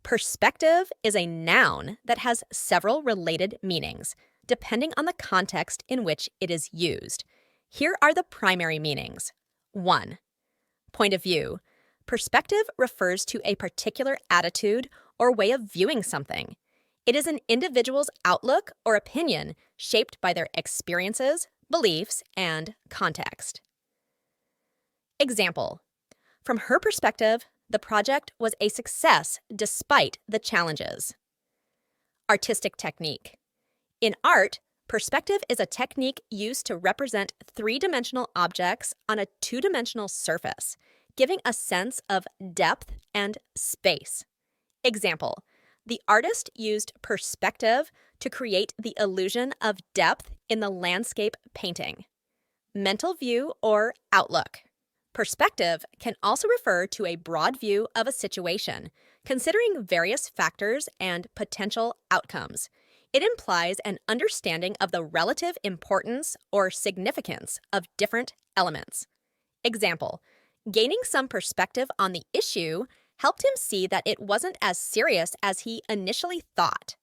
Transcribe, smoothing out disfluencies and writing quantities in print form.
Perspective is a noun that has several related meanings, depending on the context in which it is used. Here are the primary meanings. 1. Point of view. Perspective refers to a particular attitude or way of viewing something. It is an individual's outlook or opinion shaped by their experiences, beliefs, and context. Example. From her perspective, the project was a success despite the challenges. Artistic technique. In art, perspective is a technique used to represent three-dimensional objects on a two-dimensional surface, giving a sense of depth and space. Example, the artist used perspective to create the illusion of depth in the landscape painting. Mental view or outlook. Perspective can also refer to a broad view of a situation, considering various factors and potential outcomes. It implies an understanding of the relative importance or significance of different elements. Example, gaining some perspective on the issue helped him see that it wasn't as serious as he initially thought.